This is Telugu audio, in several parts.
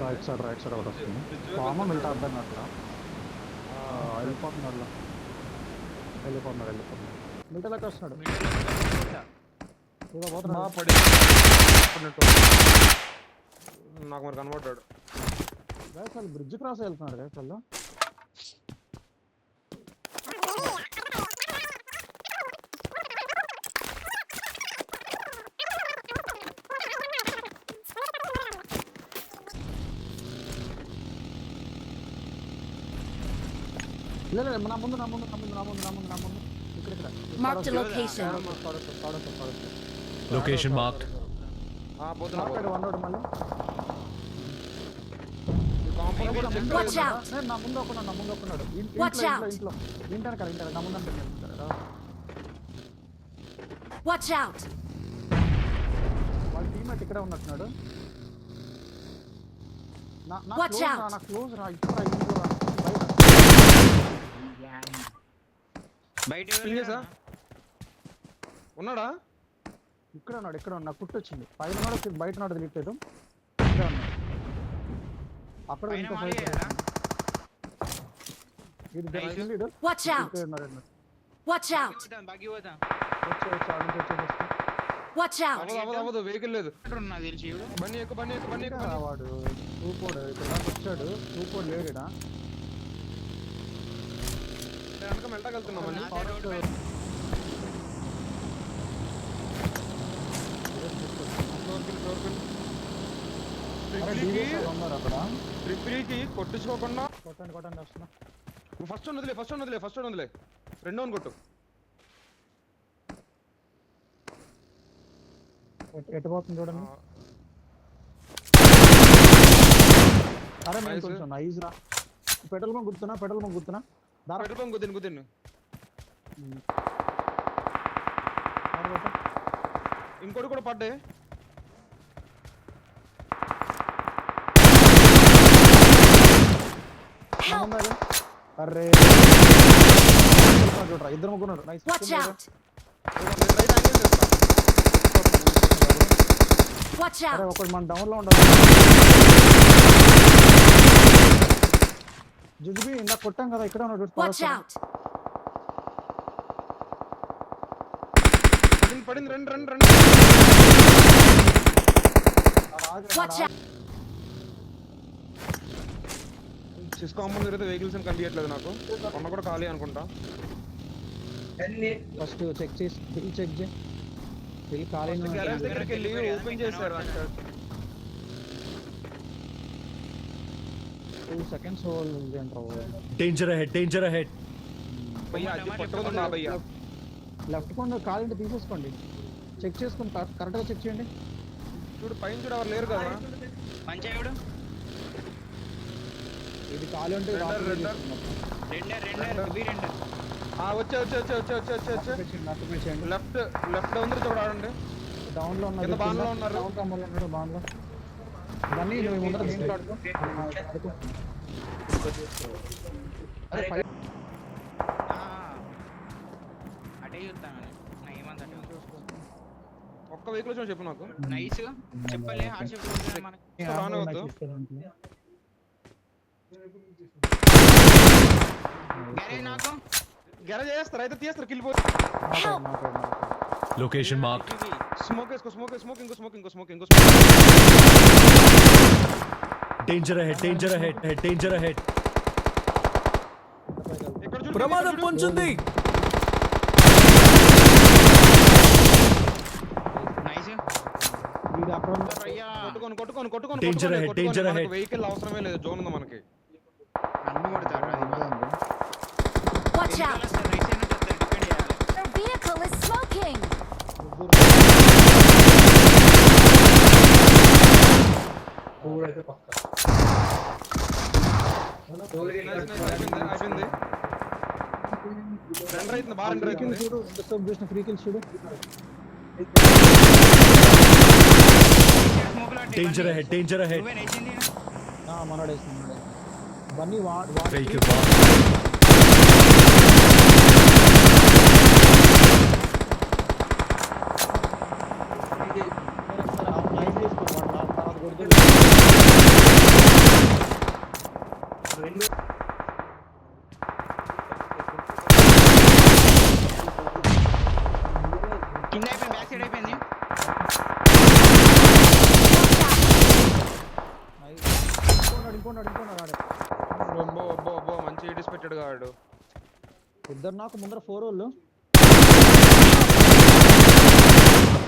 రైట్ సైడ్ ఒకటి వస్తుంది. కామన్ మిల్టా అర్థం అట్లా వెళ్ళిపోతున్నాడు. మిల్టలోకి వస్తున్నాడు. నాకు మరి కనబడ్డాడు. అసలు బ్రిడ్జ్ క్రాస్ వెళ్తున్నాడు కదా అసలు. లేదు నా ముందు ఇక్కడ Marked a location. Location marked. Watch out. నా ముందు ఒకన్నాడు. Watch out. ఇంట్లో నా ముందు అంటారు. Watch out. వాళ్ళ టీమేట్ ఇక్కడే ఉన్నట్టున్నాడు. Watch out. నా క్లోజ్ రా. బయట ఉన్నాడా? ఇక్కడ ఉన్నాడు. నాకు కుట్టు వచ్చింది. పైన ఉన్నాడు, బయట ఉన్నాడు తెలియట్లేదు. ఇక్కడే ఉన్నాడు. అక్కడ ఇంకో side Watch out. Watch out. Watch out. అవ్వదు వెహికల్ లేదు. బండి ఎక్కు వాడు టూపోడు ఇక్కడ వచ్చాడు. టూపోడు లేడు ఈడ. వెనక మెల్టకెళ్తున్నామని ట్రిప్లీకి కొట్టించుకోకుండా కొట్టండి వస్తున్నా. ఫస్ట్ వదిలే రెండో కొట్టు. ఎటు పోతుంది చూడండి. అరే నేను కొంచెం నైజ్ రా. పెట్రోల్ బంక్ గుర్తున్నా గుద్దిను ఇంకోటి కూడా పడ్డే. అరే ఇద్దరు ముగ్గురు. Watch out. Watch out. ఒకటి మన డౌన్ లో ఉండాలి. జుజుబి ఇందాక కొట్టాం కదా, ఇక్కడ ఉన్నాడు. Watch out. పడింది. రెండు Watch out. సిస్కో అమ్మ తిరిగితే వెహికల్స్ అని కనిపించట్లేదు నాకు. కొన్న కూడా ఖాళీ అనుకుంటా. ఫస్ట్ చెక్ చేసి చెక్ చేయి. ఖాళీ దగ్గరికి వెళ్ళి ఓపెన్ చేశారు. 2 seconds హోల్ ఉంది అంటారు. Danger ahead. భయ్యా అది పట్టుకుందా భయ్యా. లెఫ్ట్ కొండ ఖాళీ తీసేసుకోండి. చెక్ చేసుకుని కరెక్ట్గా చెక్ చేయండి. చూడు పైన చూడు, ఎవరు లేరు కదా. ఇది ఖాళీ ఉంటే వచ్చే లెఫ్ట్ ఉంది చూడ. ఆడండి డౌన్ లో ఉన్నారు. బాన్ లో ఉన్నారు. బాన్ లో ఇవన్నీ ముందర ఒక్క వెహికల్ వచ్చి చెప్పు నాకు. నైస్ చెప్పలే. గ్యారేజ్ చేస్తారు అయితే తీస్తారు. Kill Location marked. స్మోక్ ఇంకో Danger ahead. ఇక్కడ చూడు. ప్రమాదం పొంచుంది. నైస్. కొట్టుకోను. Danger ahead. వెహికల్ అవసరమే లేదు. జోన్ ఉంది మనకి. అన్ని కొడతారు. Watch out. Their vehicle is smoking. అయిపోయింది. రన్ రైట్ బాగా రన్ రైట్ చూడు. డిస్టర్బ్ చేసిన ఫ్రీ కిల్స్ చూడు. Danger ahead. మనోడేసింది. బన్నీ Vehicle ఇంకోన్నాడు ఆడే. అబ్బో అబ్బో అబ్బో మంచి ఏడిస్ పెట్టాడు కాడు. ఇద్దరు నాకు ముందర 4 వాళ్ళు.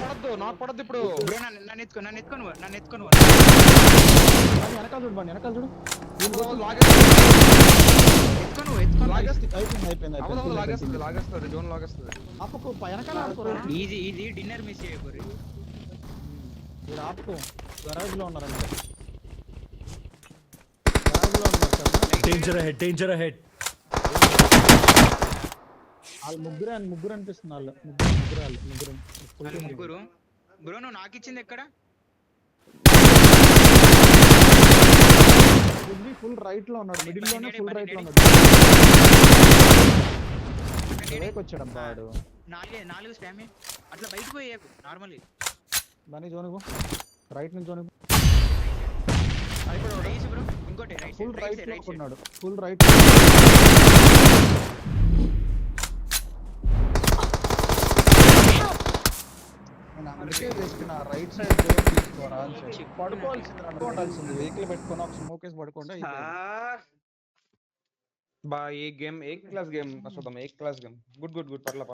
పడద్దు నాకు పడద్దు ఇప్పుడు. బ్రో నన్ను ఎత్తుకొని కానీ వెనకాల చూడు బండి, వెనకాల చూడు. లాగేస్తుంది జోన్ లాగేస్తుంది. ఆపకు వెనకాల ఆడుకోరు. ఈజీ డిన్నర్ మిస్ చేయకూరి. మీరు ఆపుకో. గరాజ్ లో ఉన్నారు అంటే. గరాజ్ లో ఉన్నారు sir. Danger ahead, danger ahead. వాళ్ళు ముగ్గురు అనిపిస్తుంది వాళ్ళు. ముగ్గురు బ్రో నువ్వు నాకు ఇచ్చింది ఎక్కడ? ఫుల్ రైట్ లో ఉన్నాడు, మిడిల్ లోనే ఫుల్ రైట్ లో ఉన్నాడు. వచ్చాడు వాడు. 4 స్పామ్ అట్లా బయటకు పోయేకు నార్మల్ దాని జోనుకు రైట్ నుంచి జోనుకు నైస్ బ్రో. ఇంకోటి ఫుల్ రైట్ లో రైట్ ఉన్నాడు. ఫుల్ రైట్ అందుకే వేసుకున్నా రైట్ సైడ్ డోర్ తీసుకోరా అని చెప్పి. పడుకోవాల్సింది అనుకోవాల్సింది. వెహికల్ పెట్టుకొని ఒక స్మోక్ వేసి పడుకుంటే बा एक गेम एक क्लास गेम असं एक class game good good good पडला